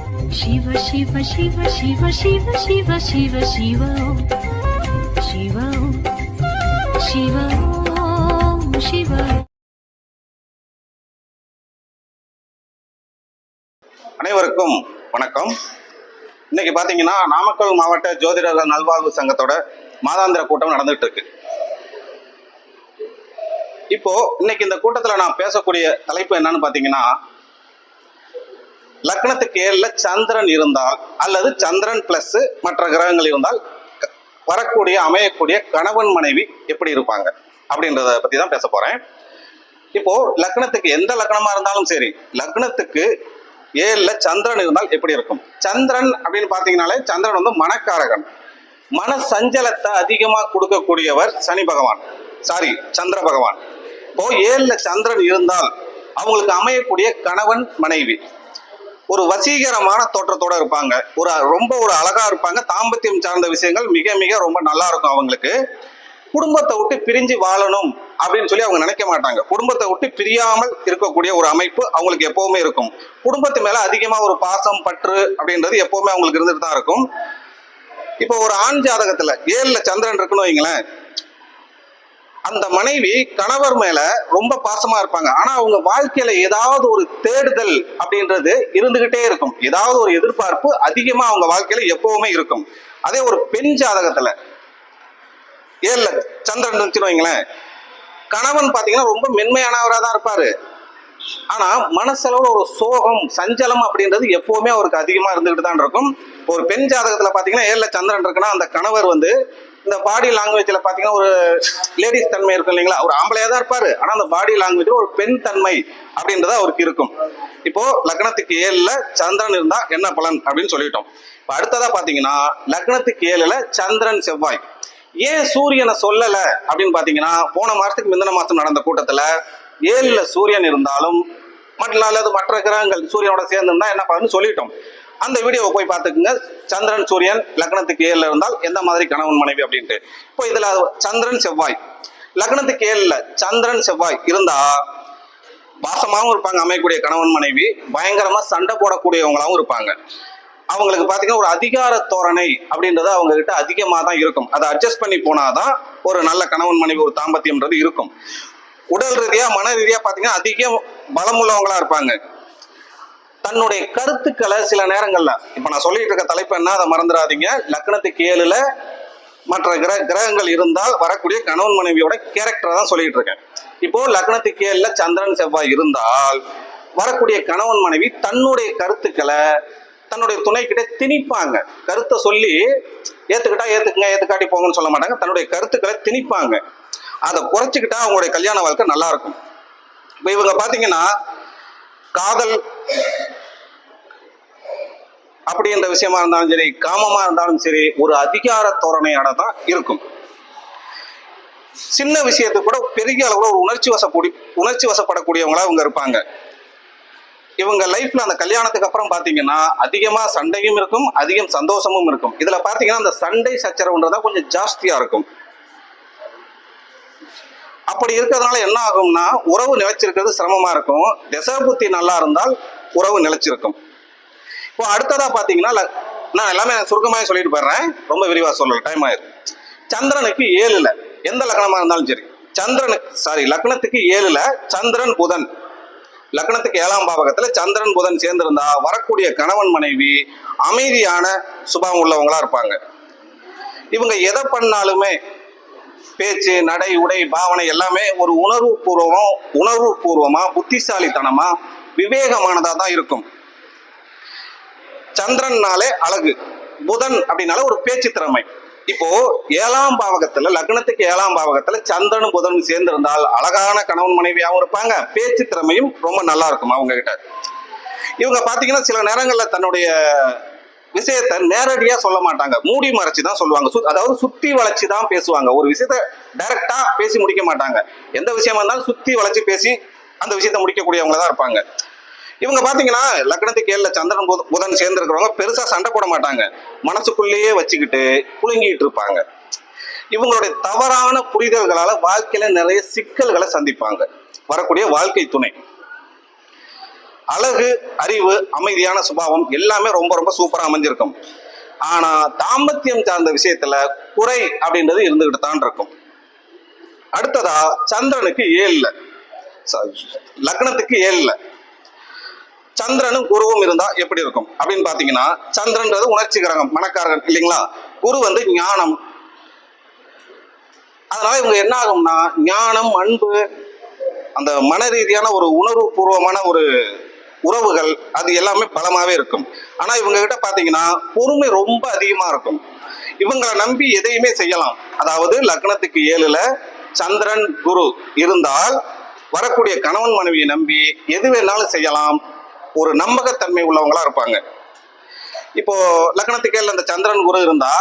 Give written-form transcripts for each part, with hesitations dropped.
शिव शिव शिव शिव शिव शिव शिव शिव शिव शिव शिव. அனைவருக்கும் வணக்கம். இன்னைக்கு பாத்தீங்கன்னா நாமக்கல் மாவட்ட ஜோதிடர்கள் நல்வாழ்வு சங்கத்தோட மாதாந்திர கூட்டம் நடந்துட்டு இருக்கு. இப்போ இன்னைக்கு இந்த கூட்டத்துல நான் பேசக்கூடிய தலைப்பு என்னன்னு பாத்தீங்கன்னா, லக்னத்துக்கு 7ல சந்திரன் இருந்தால் அல்லது சந்திரன் பிளஸ் மற்ற கிரகங்கள் இருந்தால் வரக்கூடிய அமையக்கூடிய கணவன் மனைவி எப்படி இருப்பாங்க அப்படின்றத பத்தி தான் பேச போறேன். இப்போ லக்னத்துக்கு எந்த லக்னமா இருந்தாலும் சரி, லக்னத்துக்கு 7ல சந்திரன் இருந்தால் எப்படி இருக்கும்? சந்திரன் அப்படின்னு பாத்தீங்கன்னாலே சந்திரன் வந்து மனக்காரகன், மன சஞ்சலத்தை அதிகமா கொடுக்கக்கூடியவர் சனி பகவான், சந்திர பகவான். இப்போ 7ல சந்திரன் இருந்தால் அவங்களுக்கு அமையக்கூடிய கணவன் மனைவி ஒரு வசீகரமான தோற்றத்தோட இருப்பாங்க, ரொம்ப அழகா இருப்பாங்க. தாம்பத்தியம் சார்ந்த விஷயங்கள் மிக மிக ரொம்ப நல்லா இருக்கும். அவங்களுக்கு குடும்பத்தை விட்டு பிரிஞ்சு வாழணும் அப்படின்னு சொல்லி அவங்க நினைக்க மாட்டாங்க. குடும்பத்தை விட்டு பிரியாமல் இருக்கக்கூடிய ஒரு அமைப்பு அவங்களுக்கு எப்பவுமே இருக்கும். குடும்பத்து மேல அதிகமா ஒரு பாசம் பற்று அப்படின்றது எப்பவுமே அவங்களுக்கு இருந்துட்டு தான் இருக்கும். இப்போ ஒரு ஆண் ஜாதகத்துல 7ல சந்திரன் இருக்குன்னு வைங்களேன், அந்த மனைவி கணவர் மேல ரொம்ப பாசமா இருப்பாங்க. ஆனா அவங்க வாழ்க்கையில ஏதாவது ஒரு தேடுதல் அப்படின்றது இருந்துகிட்டே இருக்கும். ஏதாவது ஒரு எதிர்பார்ப்பு அதிகமா அவங்க வாழ்க்கையில எப்பவுமே இருக்கும். அதே ஒரு பெண் ஜாதகத்துல 7ல சந்திரன் இருந்துச்சுன்னு வைங்களேன், கணவன் பாத்தீங்கன்னா ரொம்ப மென்மையானவராக தான் இருப்பாரு. ஆனா மனசளவுல ஒரு சோகம் சஞ்சலம் அப்படின்றது எப்பவுமே அவருக்கு அதிகமா இருந்துகிட்டு தான் இருக்கும். ஒரு பெண் ஜாதகத்துல பாத்தீங்கன்னா 7ல சந்திரன் இருக்குன்னா அந்த கணவர் வந்து இந்த பாடி லாங்குவேஜ்ல பாத்தீங்கன்னா ஒரு லேடிஸ் தன்மை இருக்கும் இல்லைங்களா, ஒரு ஆம்பளையா தான் இருப்பாரு. ஆனா அந்த பாடி லாங்குவேஜ்ல ஒரு பெண் தன்மை அப்படின்றது அவருக்கு இருக்கும். இப்போ லக்னத்துக்கு 7ல சந்திரன் இருந்தா என்ன பலன் அப்படின்னு சொல்லிட்டோம். இப்போ அடுத்ததா பாத்தீங்கன்னா லக்னத்துக்கு 7ல சந்திரன் செவ்வாய். ஏன் சூரியனை சொல்லல அப்படின்னு பாத்தீங்கன்னா, போன மாசத்துக்கு முந்தின மாசம் நடந்த கூட்டத்துல 7ல சூரியன் இருந்தாலும் மற்ற கிரகங்கள் சூரியனோட சேர்ந்து இருந்தா என்ன பலன்னு சொல்லிட்டோம். அந்த வீடியோவை போய் பார்த்துக்குங்க. சந்திரன் சூரியன் லக்னத்துக்கு 7ல இருந்தால் எந்த மாதிரி கணவன் மனைவி அப்படின்ட்டு. இப்போ இதுல சந்திரன் செவ்வாய், லக்னத்துக்கு 7ல சந்திரன் செவ்வாய் இருந்தா பாசமாகவும் இருப்பாங்க அமையக்கூடிய கணவன் மனைவி, பயங்கரமா சண்டை போடக்கூடியவங்களாகவும் இருப்பாங்க. அவங்களுக்கு பாத்தீங்கன்னா ஒரு அதிகார தோரணை அப்படின்றது அவங்க கிட்ட அதிகமா தான் இருக்கும். அதை அட்ஜஸ்ட் பண்ணி போனாதான் ஒரு நல்ல கணவன் மனைவி ஒரு தாம்பத்தியம்ன்றது இருக்கும். உடல் ரீதியா மன ரீதியா பாத்தீங்கன்னா அதிக பலமுள்ளவங்களா இருப்பாங்க. தன்னுடைய கருத்துக்களை சில நேரங்கள்ல, இப்ப நான் சொல்லிட்டு இருக்க தலைப்பு என்ன அதை மறந்துடாதீங்க. லக்னத்துக்கு 7ல மற்ற கிரகங்கள் இருந்தால் வரக்கூடிய கணவன் மனைவியோட கேரக்டரை தான் சொல்லிட்டு இருக்கேன். இப்போ லக்னத்துக்கு 7ல சந்திரன் செவ்வாய் இருந்தால் வரக்கூடிய கணவன் மனைவி தன்னுடைய கருத்துக்களை தன்னுடைய துணை கிட்ட திணிப்பாங்க. கருத்தை சொல்லி ஏத்துக்கிட்டா ஏத்துக்குங்க, ஏத்துக்காட்டி போங்கன்னு சொல்ல மாட்டாங்க. தன்னுடைய கருத்துக்களை திணிப்பாங்க. அதை குறைச்சிக்கிட்டா அவங்களுடைய கல்யாண வாழ்க்கை நல்லா இருக்கும். இப்போ இவங்க பாத்தீங்கன்னா காதல் அப்படின்ற விஷயமா இருந்தாலும் சரி, காமமா இருந்தாலும் சரி, ஒரு அதிகார தோரணையோட தான் இருக்கும். சின்ன விஷயத்துக்கு கூட பெரிய அளவுல ஒரு உணர்ச்சி வசப்படக்கூடியவங்களா இவங்க இருப்பாங்க. இவங்க லைஃப்ல அந்த கல்யாணத்துக்கு அப்புறம் பாத்தீங்கன்னா அதிகமா சண்டையும் இருக்கும், அதிகம் சந்தோஷமும் இருக்கும். இதுல பாத்தீங்கன்னா அந்த சண்டை சச்சரவுன்றதா கொஞ்சம் ஜாஸ்தியா இருக்கும். அப்படி இருக்கிறதுனால என்ன ஆகும்னா உறவு நிலைச்சிருக்கிறது சிரமமா இருக்கும். தசாபுத்தி நல்லா இருந்தால் உறவு நிலைச்சிருக்கும். இப்போ அடுத்ததா பாத்தீங்கன்னா, நான் எல்லாமே சுருக்கமாக சொல்லிட்டு போயிடுறேன், ரொம்ப விரிவா சொல்லல, டைம் ஆயிருக்கு. சந்திரனுக்கு 7ல எந்த லக்னமா இருந்தாலும் சரி, லக்னத்துக்கு 7ல சந்திரன் புதன், லக்னத்துக்கு 7ஆம் பாவகத்துல சந்திரன் புதன் சேர்ந்திருந்தா வரக்கூடிய கணவன் மனைவி அமைதியான சுபாவம் உள்ளவங்களா இருப்பாங்க. இவங்க எதை பண்ணாலுமே பேச்சு நடை உடை பாவனை எல்லாமே ஒரு உணர்வு பூர்வமா புத்திசாலித்தனமா விவேகமானதா தான் இருக்கும். சந்திரன்னாலே அழகு, புதன் அப்படின்னால ஒரு பேச்சு திறமை. இப்போ 7ஆம் பாவகத்துல லக்னத்துக்கு 7ஆம் பாவகத்துல சந்திரனும் புதனும் சேர்ந்திருந்தால் அழகான கணவன் மனைவியாகவும் இருப்பாங்க, பேச்சு திறமையும் ரொம்ப நல்லா இருக்கும் அவங்க கிட்ட. இவங்க பாத்தீங்கன்னா சில நேரங்கள்ல தன்னுடைய விஷயத்த நேரடியா சொல்ல மாட்டாங்க, மூடி மறைச்சு தான் சொல்லுவாங்க. அதாவது சுத்தி வளைச்சு தான் பேசுவாங்க. ஒரு விஷயத்த டைரக்டா பேசி முடிக்க மாட்டாங்க. எந்த விஷயமா இருந்தாலும் சுத்தி வளைச்சு பேசி அந்த விஷயத்த முடிக்கக்கூடியவங்க தான் இருப்பாங்க. இவங்க பாத்தீங்கன்னா லக்னத்துக்கு 7ல சந்திரன் புதன் சேர்ந்து இருக்கிறவங்க பெருசா சண்டை போட மாட்டாங்க, மனசுக்குள்ளேயே வச்சுக்கிட்டு புழுங்கிட்டு இருப்பாங்க. இவங்களுடைய தவறான புரிதல்களால வாழ்க்கையில நிறைய சிக்கல்களை சந்திப்பாங்க வரக்கூடிய வாழ்க்கை துணை. அழகு, அறிவு, அமைதியான சுபாவம் எல்லாமே ரொம்ப ரொம்ப சூப்பரா அமைஞ்சிருக்கும். ஆனா தாம்பத்தியம் சார்ந்த விஷயத்துல குறை அப்படின்றது இருந்துகிட்டு தான் இருக்கும். அடுத்ததா சந்திரனுக்கு 7ல, லக்னத்துக்கு 7ல சந்திரனும் குருவும் இருந்தா எப்படி இருக்கும் அப்படின்னு பாத்தீங்கன்னா, சந்திரன்றது உணர்ச்சி கிரகம், மனக்காரகன் இல்லைங்களா. குரு வந்து ஞானம். அதனால இவங்க என்ன ஆகும்னா ஞானம், அன்பு, அந்த மன ரீதியான ஒரு உணர்வு பூர்வமான ஒரு உறவுகள் அது எல்லாமே பலமாவே இருக்கும். ஆனா இவங்க கிட்ட பாத்தீங்கன்னா பொறுமை ரொம்ப அதிகமா இருக்கும். இவங்களை நம்பி எதையுமே செய்யலாம். அதாவது லக்னத்துக்கு 7ல சந்திரன் குரு இருந்தால் வரக்கூடிய கணவன் மனைவியை நம்பி எது வேணாலும் செய்யலாம். ஒரு நம்பகத்தன்மை உள்ளவங்களா இருப்பாங்க. இப்போ லக்னத்துக்கு 7ல அந்த சந்திரன் குரு இருந்தா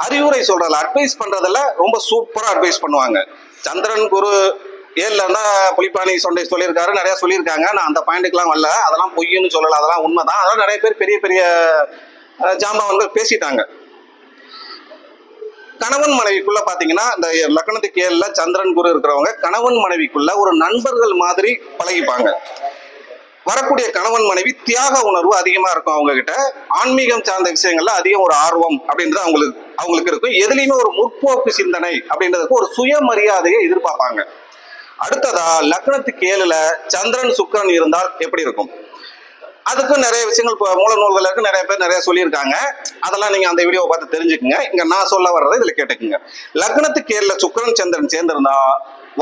அறிவுரை சொல்றதுல, அட்வைஸ் பண்றதுல ரொம்ப சூப்பரா அட்வைஸ் பண்ணுவாங்க. சந்திரன் குரு 7லன்னா புலிப்பாணி சொண்டை சொல்லியிருக்காரு, நிறைய சொல்லியிருக்காங்க. நான் அந்த பாயிண்ட்டுக்கெல்லாம் வரல, அதெல்லாம் பொய்ன்னு சொல்லல, அதெல்லாம் உண்மைதான். அதெல்லாம் நிறைய பேர் பெரிய பெரிய ஜாம்பவான்கள் பேசிட்டாங்க. கணவன் மனைவிக்குள்ள பாத்தீங்கன்னா இந்த லக்னத்துக்கு 7ல சந்திரன் குரு இருக்கிறவங்க கணவன் மனைவிக்குள்ள ஒரு நண்பர்கள் மாதிரி பழகிப்பாங்க. வரக்கூடிய கணவன் மனைவி தியாக உணர்வு அதிகமா இருக்கும். அவங்க கிட்ட ஆன்மீகம் சார்ந்த விஷயங்கள்ல அதிகம் ஒரு ஆர்வம் அப்படின்றது அவங்களுக்கு இருக்கும். எதுலையுமே ஒரு முற்போக்கு சிந்தனை அப்படின்றதுக்கு ஒரு சுயமரியாதையை எதிர்பார்ப்பாங்க. அடுத்ததா லக்னத்துக்கு 7ல சந்திரன் சுக்கிரன் இருந்தால் எப்படி இருக்கும்? அதுக்கு நிறைய விஷயங்கள் மூல நூல்கள் இருக்கு, நிறைய பேர் நிறைய சொல்லியிருக்காங்க. அதெல்லாம் நீங்க அந்த வீடியோவை பார்த்து தெரிஞ்சுக்குங்க. இங்க நான் சொல்ல வர்றதை இதுல கேட்டுக்குங்க. லக்னத்துக்கு 7ல சுக்கிரன் சந்திரன் சேர்ந்திருந்தா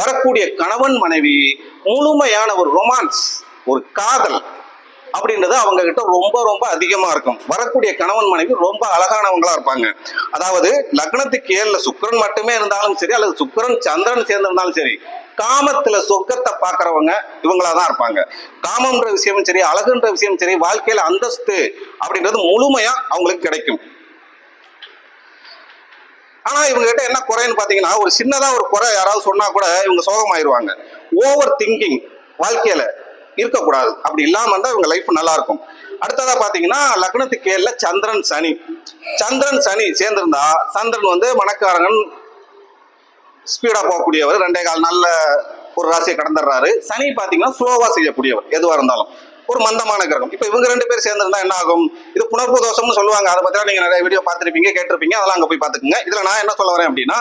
வரக்கூடிய கணவன் மனைவி முழுமையான ஒரு ரொமான்ஸ், ஒரு காதல் அப்படின்றது அவங்க கிட்ட ரொம்ப ரொம்ப அதிகமா இருக்கும். வரக்கூடிய கணவன் மனைவி ரொம்ப அழகானவங்களா இருப்பாங்க. அதாவது லக்னத்துக்கு 7ல சுக்கிரன் மட்டுமே இருந்தாலும் சரி, அல்லது சுக்கிரன் சந்திரன் சேர்ந்திருந்தாலும் சரி, காமத்துல சொர்க்கத்தை பாக்குறவங்க இவங்களாதான் இருப்பாங்க. காமம்ன்ற விஷயமும் சரி, அழகுன்ற விஷயம் சரி, வாழ்க்கையில அந்தஸ்து அப்படின்றது முழுமையா அவங்களுக்கு கிடைக்கும். ஆனா இவங்க கிட்ட என்ன குறைன்னு பாத்தீங்கன்னா, ஒரு சின்னதா ஒரு குறை யாராவது சொன்னா கூட இவங்க சோகமாயிருவாங்க. ஓவர் திங்கிங் வாழ்க்கையில இருக்கக்கூடாது. அப்படி இல்லாம இருந்தா இவங்க லைஃப் நல்லா இருக்கும். அடுத்ததா பாத்தீங்கன்னா லக்னத்துக்கு 7ல சந்திரன் சனி. சந்திரன் சனி சேர்ந்திருந்தா, சந்திரன் வந்து மனக்காரகன், ஸ்பீடா போகக்கூடியவர், 2.25 நாள்ல ஒரு ராசியை கடந்துடுறாரு. சனி பாத்தீங்கன்னா ஸ்லோவா செய்யக்கூடியவர், எதுவா இருந்தாலும் ஒரு மந்தமான கிரகம். இப்ப இவங்க 2 பேர் சேர்ந்திருந்தா என்ன ஆகும்? இது புணர்வு தோஷம்னு சொல்லுவாங்க. அதை பத்தி நீங்க நிறைய வீடியோ பார்த்திருப்பீங்க, கேட்டிருப்பீங்க. அதெல்லாம் அங்க போய் பாத்துக்குங்க. இதுல நான் என்ன சொல்ல வரேன் அப்படின்னா,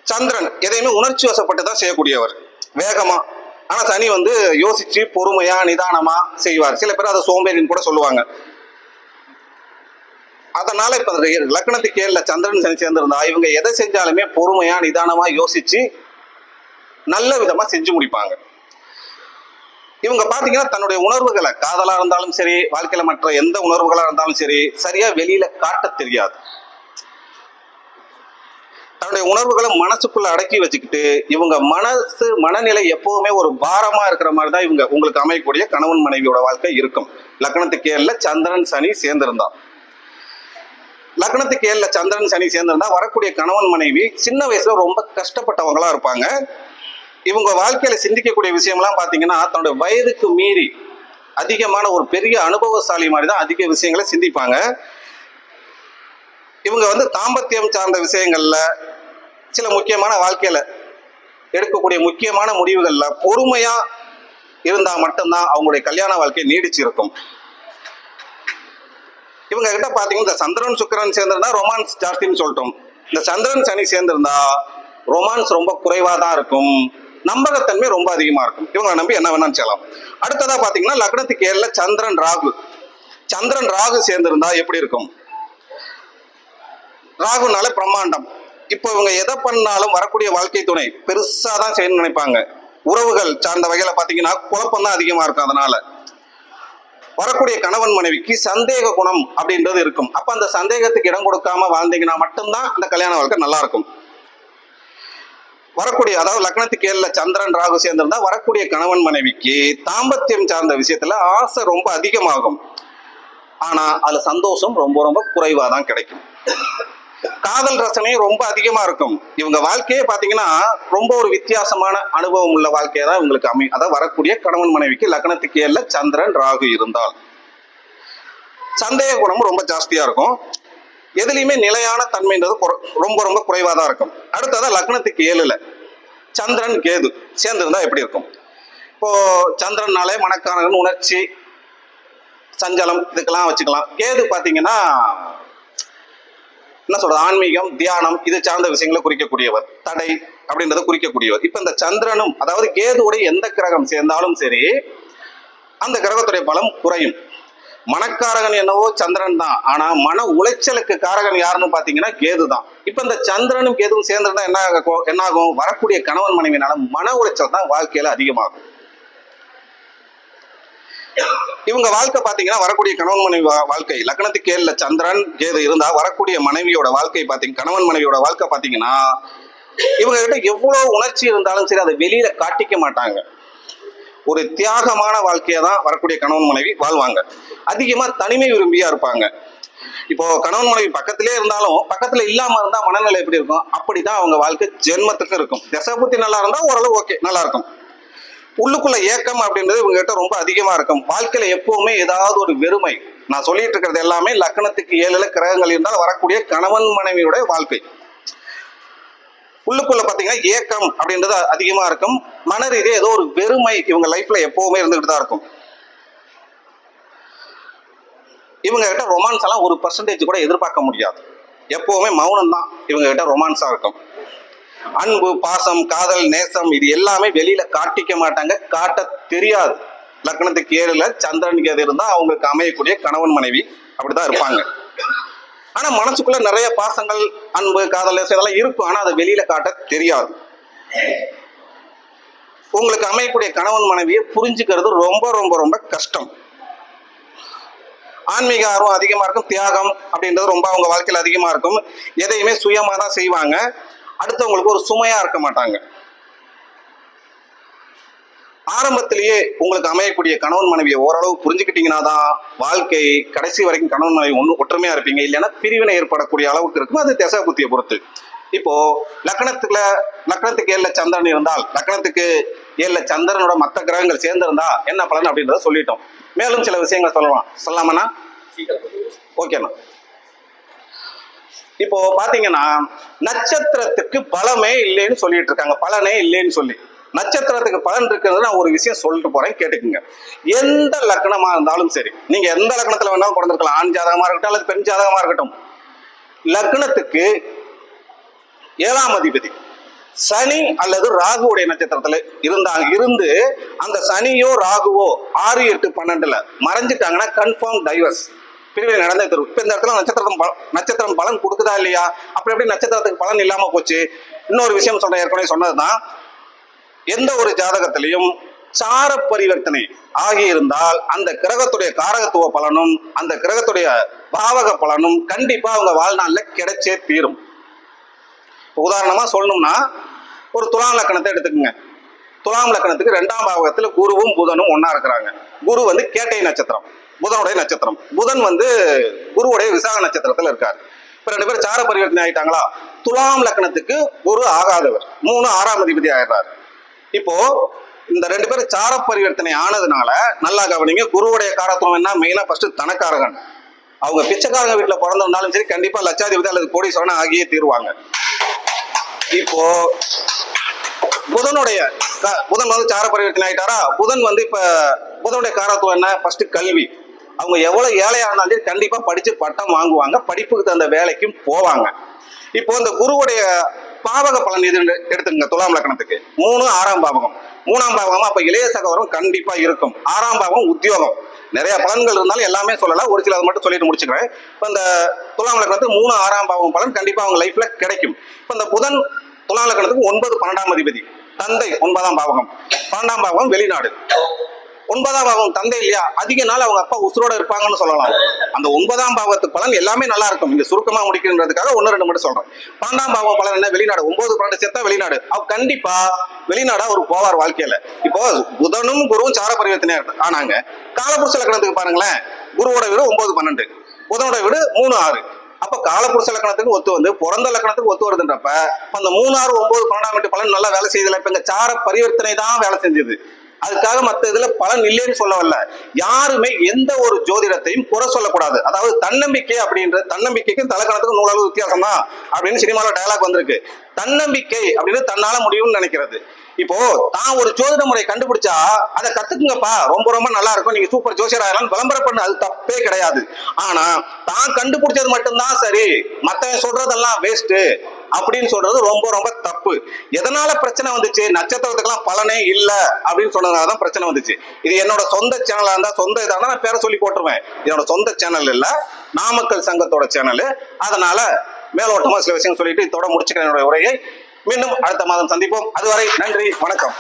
சந்திரன் எதையுமே உணர்ச்சி வசப்பட்டு தான் செய்யக்கூடியவர், வேகமா. ஆனா சனி வந்து யோசிச்சு பொறுமையா நிதானமா செய்வார். சில பேர் அதை சோம்பேறின்னு கூட சொல்லுவாங்க. அதனால இப்ப லக்னத்துக்கு 7ல சந்திரன் சனி சேர்ந்திருந்தா இவங்க எதை செஞ்சாலுமே பொறுமையா நிதானமா யோசிச்சு நல்ல விதமா செஞ்சு முடிப்பாங்க. இவங்க பாத்தீங்கன்னா தன்னுடைய உணர்வுகளை, காதலா இருந்தாலும் சரி, வாழ்க்கையில மற்ற எந்த உணர்வுகளா இருந்தாலும் சரி, சரியா வெளியில காட்ட தெரியாது. தன்னுடைய உணர்வுகளை மனசுக்குள்ள அடக்கி வச்சுக்கிட்டு இவங்க மனநிலை எப்பவுமே ஒரு பாரமா இருக்கிற மாதிரி தான் இவங்க உங்களுக்கு அமையக்கூடிய கணவன் மனைவியோட வாழ்க்கை இருக்கும். லக்னத்துக்கு 7ல சந்திரன் சனி சேர்ந்திருந்தா, லக்னத்துக்கு 7ல சந்திரன் சனி சேர்ந்திருந்தா வரக்கூடிய கணவன் மனைவி சின்ன வயசுல ரொம்ப கஷ்டப்பட்டவங்களா இருப்பாங்க. இவங்க வாழ்க்கையில சிந்திக்கக்கூடிய விஷயம்லாம் பாத்தீங்கன்னா தன்னுடைய வயதுக்கு மீறி அதிகமான ஒரு பெரிய அனுபவசாலி மாதிரி தான் அதிக விஷயங்களை சிந்திப்பாங்க. இவங்க வந்து தாம்பத்தியம் சார்ந்த விஷயங்கள்ல சில முக்கியமான வாழ்க்கையில எடுக்கக்கூடிய முக்கியமான முடிவுகள்ல பொறுமையா இருந்தா மட்டும்தான் அவங்களுடைய கல்யாண வாழ்க்கை நீடிச்சிருக்கும். இவங்க கிட்ட பாத்தீங்கன்னா இந்த சந்திரன் சுக்கிரன் சேர்ந்திருந்தா ரொமான்ஸ் ஜாஸ்தின்னு சொல்லிட்டோம். இந்த சந்திரன் சனி சேர்ந்திருந்தா ரொமான்ஸ் ரொம்ப குறைவா தான் இருக்கும், நம்பகத்தன்மை ரொம்ப அதிகமா இருக்கும். இவங்களை நம்பி என்ன வேணாலும் செய்யலாம். அடுத்ததா பாத்தீங்கன்னா லக்னத்துக்கு 7ல சந்திரன் ராகு. சந்திரன் ராகு சேர்ந்திருந்தா எப்படி இருக்கும்? ராகுனால பிரம்மாண்டம். இப்போ இவங்க எதை பண்ணாலும் வரக்கூடிய வாழ்க்கை துணை பெருசா தான் செய்யணும்னு நினைப்பாங்க. உறவுகள் சார்ந்த வகையில பாத்தீங்கன்னா குழப்பம் தான் அதிகமா இருக்கும். அதனால வரக்கூடிய கணவன் மனைவிக்கு சந்தேக குணம் அப்படின்றது இருக்கும். அப்ப அந்த சந்தேகத்துக்கு இடம் கொடுக்காம வாழ்ந்தீங்கன்னா மட்டும்தான் அந்த கல்யாண வாழ்க்கை நல்லா இருக்கும். வரக்கூடிய, அதாவது லக்னத்துக்கு 7ல சந்திரன் ராகு சேர்ந்திருந்தா வரக்கூடிய கணவன் மனைவிக்கு தாம்பத்தியம் சார்ந்த விஷயத்துல ஆசை ரொம்ப அதிகமாகும். ஆனா அதுல சந்தோஷம் ரொம்ப ரொம்ப குறைவா தான் கிடைக்கும். காதல் ரசனையும் ரொம்ப அதிகமா இருக்கும். இவங்க வாழ்க்கையே பாத்தீங்கன்னா ரொம்ப ஒரு வித்தியாசமான அனுபவம் உள்ள வாழ்க்கையா தான் இவங்களுக்கு அமையும். அதாவது வரக்கூடிய கணவன் மனைவிக்கு லக்னத்துக்கு 7ல சந்திரன் ராகு இருந்தால் சந்தேக குணமும் ரொம்ப ஜாஸ்தியா இருக்கும். எதுலையுமே நிலையான தன்மைன்றது ரொம்ப ரொம்ப குறைவா தான் இருக்கும். அடுத்ததான் லக்னத்துக்கு 7ல சந்திரன் கேது சேர்ந்திருந்தா எப்படி இருக்கும்? இப்போ சந்திரனாலே மனக்காரகன், உணர்ச்சி, சஞ்சலம் இதுக்கெல்லாம் வச்சுக்கலாம். கேது பார்த்தீங்கன்னா என்ன சொல்றது, ஆன்மீகம், தியானம் இது சார்ந்த விஷயங்களை குறிக்கக்கூடியவர், தடை அப்படின்றத குறிக்கக்கூடியவர். இப்ப இந்த சந்திரனும் அதாவது கேதுவுடைய எந்த கிரகம் சேர்ந்தாலும் சரி அந்த கிரகத்துடைய பலம் குறையும். மனக்காரகன் என்னவோ சந்திரன் தான், ஆனா மன உளைச்சலுக்கு காரகன் யாருன்னு பாத்தீங்கன்னா கேது தான். இப்ப இந்த சந்திரனும் கேதுவும் சேர்ந்துருந்தா என்ன ஆகும், வரக்கூடிய கணவன் மனைவினால மன உளைச்சல் தான் வாழ்க்கையில அதிகமாகும். இவங்க வாழ்க்கை பாத்தீங்கன்னா வரக்கூடிய கணவன் மனைவி வாழ்க்கை லக்னத்துக்கு 7ல சந்திரன் கேது இருந்தா வரக்கூடிய மனைவியோட வாழ்க்கை பாத்தீங்க, கணவன் மனைவியோட வாழ்க்கை பாத்தீங்கன்னா இவங்க கிட்ட எவ்வளவு உணர்ச்சி இருந்தாலும் சரி அதை வெளியில காட்டிக்க மாட்டாங்க. ஒரு தியாகமான வாழ்க்கையை தான் வரக்கூடிய கணவன் மனைவி வாழ்வாங்க. அதிகமா தனிமை விரும்பியா இருப்பாங்க. இப்போ கணவன் மனைவி பக்கத்திலே இருந்தாலும் பக்கத்துல இல்லாம இருந்தா மனநிலை எப்படி இருக்கும், அப்படிதான் அவங்க வாழ்க்கை ஜென்மத்துக்கு இருக்கும். தசபுத்தி நல்லா இருந்தா ஓரளவு ஓகே நல்லா இருக்கும். உள்ளுக்குள்ள ஏக்கம் அப்படின்றது இவங்க கிட்ட ரொம்ப அதிகமா இருக்கும். வாழ்க்கையில எப்பவுமே ஏதாவது ஒரு வெறுமை. நான் சொல்லிட்டு இருக்கிறது எல்லாமே லக்னத்துக்கு 7ல கிரகங்கள் இருந்தால் வரக்கூடிய கணவன் மனைவியோட வாழ்க்கை. உள்ளுக்குள்ள பாத்தீங்கன்னா ஏக்கம் அப்படின்றது அதிகமா இருக்கும். மன ரீதியா ஏதோ ஒரு வெறுமை இவங்க லைஃப்ல எப்பவுமே இருந்துகிட்டு தான் இருக்கும். இவங்க கிட்ட ரொமான்ஸ் எல்லாம் 1% கூட எதிர்பார்க்க முடியாது. எப்பவுமே மௌனம் தான் இவங்க கிட்ட ரொமான்ஸா இருக்கும். அன்பு, பாசம், காதல், நேசம் இது எல்லாமே வெளியில காட்டிக்க மாட்டாங்க, காட்ட தெரியாது. லக்னத்துக்கு 7ல சந்திரன் கேது இருந்தா அவங்களுக்கு அமையக்கூடிய கணவன் மனைவி அப்படிதான் இருப்பாங்க. ஆனா மனசுக்குள்ள நிறைய பாசங்கள், அன்பு, காதல், நேசம் இதெல்லாம் இருக்கும். ஆனா அதை வெளியில காட்ட தெரியாது. உங்களுக்கு அமையக்கூடிய கணவன் மனைவியை புரிஞ்சுக்கிறது ரொம்ப ரொம்ப ரொம்ப கஷ்டம். ஆன்மீக ஆர்வம் அதிகமா இருக்கும். தியாகம் அப்படின்றது ரொம்ப அவங்க வாழ்க்கையில் அதிகமா இருக்கும். எதையுமே சுயமா தான் செய்வாங்க. அடுத்தவங்களுக்கு ஒரு சுமையா இருக்க மாட்டாங்க. ஆரம்பத்திலேயே உங்களுக்கு அமையக்கூடிய கணவன் மனைவியை ஓரளவு புரிஞ்சுக்கிட்டீங்கன்னா தான் வாழ்க்கை கடைசி வரைக்கும் கணவன் மனைவி ஒற்றுமையா இருப்பீங்க. இல்லைன்னா பிரிவினை ஏற்படக்கூடிய அளவுக்கு இருக்கும். அது தசா புத்தியை பொறுத்து. இப்போ லக்னத்துக்கு 7ல சந்திரன் இருந்தால் லக்னத்துக்கு 7ல சந்திரனோட மற்ற கிரகங்கள் சேர்ந்திருந்தா என்ன பலன் அப்படின்றத சொல்லிட்டோம். மேலும் சில விஷயங்கள் சொல்லாமண்ணா? ஓகேண்ணா. இப்போ பாத்தீங்கன்னா நட்சத்திரத்துக்கு பலமே இல்லைன்னு சொல்லிட்டு இருக்காங்க, பலனே இல்லைன்னு சொல்லி. நட்சத்திரத்துக்கு பலன் இருக்கிறது நான் ஒரு விஷயம் சொல்லிட்டு போறேன், கேட்டுக்குங்க. எந்த லக்னமா இருந்தாலும் சரி, நீங்க எந்த லக்னத்துல வேணாலும் பிறந்திருக்கலாம், ஆண் ஜாதகமா இருக்கட்டும் அல்லது பெண் ஜாதகமா இருக்கட்டும். லக்னத்துக்கு 7ஆம் அதிபதி சனி அல்லது ராகுவுடைய நட்சத்திரத்துல இருந்து அந்த சனியோ ராகுவோ 6, 8, 12ல மறைஞ்சிட்டாங்கன்னா கன்ஃபார்ம் டைவர்ஸ், பிரிவினை நடந்தே தரும். இப்ப இந்த இடத்துல நட்சத்திரம் பலன் கொடுக்குதா இல்லையா? அப்படி எப்படி நட்சத்திரத்துக்கு பலன் இல்லாம போச்சு? இன்னொரு விஷயம் சொல்றேன், ஏற்கனவே சொன்னதுதான். எந்த ஒரு ஜாதகத்திலையும் சார பரிவர்த்தனை ஆகி இருந்தால் அந்த கிரகத்துடைய காரகத்துவ பலனும் அந்த கிரகத்துடைய பாவக பலனும் கண்டிப்பா அவங்க வாழ்நாள்ல கிடைச்சே தீரும். உதாரணமா சொல்லணும்னா ஒரு துலாம் லக்கணத்தை எடுத்துக்கோங்க. துலாம் லக்கணத்துக்கு 2ஆம் பாவகத்துல குருவும் புதனும் ஒன்னா இருக்கிறாங்க. குரு வந்து கேட்டை நட்சத்திரம், புதனுடைய நட்சத்திரம். புதன் வந்து குருவுடைய விசாக நட்சத்திரத்துல இருக்காரு. இப்ப 2 பேரும் சார பரிவர்த்தனை ஆயிட்டாங்களா? துலாம் லக்னத்துக்கு குரு ஆகாதவர், 3 6ஆம் அதிபதி ஆயிடுறாரு. இப்போ இந்த 2 பேரும் சார பரிவர்த்தனை ஆனதுனால நல்லா கவனிங்க. குருவுடைய காரத்துவம் என்ன? மெயினா ஃபர்ஸ்ட் தனக்காரகன். அவங்க பிச்சைக்காரங்க வீட்டுல பிறந்திருந்தாலும் சரி கண்டிப்பா லட்சாதிபதி அல்லது கோடீஸ்வரன் ஆகியே தீருவாங்க. இப்போ புதன் வந்து சார பரிவர்த்தனை ஆயிட்டாரா? புதன் வந்து இப்ப புதனுடைய காரத்துவம் என்ன? ஃபர்ஸ்ட் கல்வி. அவங்க எவ்வளவு ஏழையா இருந்தாலும் கண்டிப்பா படிச்சு பட்டம் வாங்குவாங்க, படிப்புக்கு தகுந்த வேலைக்கும் போவாங்க. இப்போ இந்த குருவுடைய பாவக பலன் எது எடுத்துங்க. துலாம் லக்னத்துக்கு 3 6ஆம் பாவகம். 3ஆம் பாவகம் அப்ப இளைய சகோதரம் கண்டிப்பா இருக்கும். 6ஆம் பாவகம் உத்தியோகம். நிறைய பலன்கள் இருந்தாலும் எல்லாமே சொல்லலாம், ஒரு சில அதை மட்டும் சொல்லிட்டு முடிச்சுக்கிறேன். இப்போ இந்த துலாம் லக்னத்துக்கு 3 6ஆம் பாவகம் பலன் கண்டிப்பா அவங்க லைஃப்ல கிடைக்கும். இப்போ இந்த புதன் துலாம் லக்னத்துக்கு 9 12ஆம் அதிபதி, தந்தை 9ஆம் பாவகம், 12ஆம் பாவகம் வெளிநாடு. 9ஆம் பாவம் தந்தை இல்லையா, அதிக நாள் அவங்க அப்பா உசுரோட இருப்பாங்கன்னு சொல்லலாம். அந்த 9ஆம் பாவத்துக்கு பலன் எல்லாமே நல்லா இருக்கும். இங்க சுருக்கமா முடிக்கிறதுக்காக 1 2 மட்டும் சொல்றேன். 12ஆம் பாவம் பலன் என்ன? வெளிநாடு. 9 12 சேர்த்தா வெளிநாடு. அவ கண்டிப்பா வெளிநாடா ஒரு போவார் வாழ்க்கையில. இப்போ புதனும் குருவும் சார பரிவர்த்தனை ஆனாங்க. காலபுருஷ லக்னத்துக்கு பாருங்களேன், குருவோட வீடு 9 12, புதனோட வீடு 3 6. அப்ப காலபுருஷ லக்னத்துக்கு ஒத்து வந்து பிறந்த லக்னத்துக்கு ஒத்து வருதுன்றப்ப அந்த 3 6 9 12 பலன் நல்லா வேலை செய்யல. இப்ப இங்க சார பரிவர்த்தனை தான் வேலை செஞ்சது. அதுக்காக மற்ற இதுல பலன் இல்லைன்னு சொல்ல வரல. யாருமே எந்த ஒரு ஜோதிடத்தையும் குறை சொல்லக்கூடாது. அதாவது தன்னம்பிக்கை அப்படின்ற தன்னம்பிக்கைக்கும் தலைக்கணத்துக்கும் நூலளவு வித்தியாசம் தான் அப்படின்னு சினிமாவில் டயலாக் வந்திருக்கு. தன்னம்பிக்கை அப்படின்னு தன்னால முடியும்னு நினைக்கிறது. இப்போ தான் ஒரு ஜோதிட முறை கண்டுபிடிச்சா அதை கத்துக்குங்கப்பா, ரொம்ப ரொம்ப நல்லா இருக்கும், நீங்க சூப்பர் ஜோசியர் ஆகலாம் விளம்பரம் பண்ணு, அது தப்பே கிடையாது. ஆனா தான் கண்டுபிடிச்சது மட்டும்தான் சரி, மத்தவன் சொல்றதெல்லாம் வேஸ்ட் அப்படின்னு சொல்றது ரொம்ப ரொம்ப தப்பு. எதனால பிரச்சனை வந்துச்சு? நட்சத்திரத்துக்கெல்லாம் பலனே இல்ல அப்படின்னு சொன்னதுனாலதான் பிரச்சனை வந்துச்சு. இது என்னோட சொந்த சேனலா இருந்தா, சொந்த இதா இருந்தா நான் பேரை சொல்லி போட்டுருவேன். என்னோட சொந்த சேனல் இல்ல, நாமக்கல் சங்கத்தோட சேனல். அதனால மேலோட்டமா சில விஷயம் சொல்லிட்டு இதோட முடிச்சுக்கிறேன் என்னோட உரையை. மீண்டும் அடுத்த மாதம் சந்திப்போம். அதுவரை நன்றி, வணக்கம்.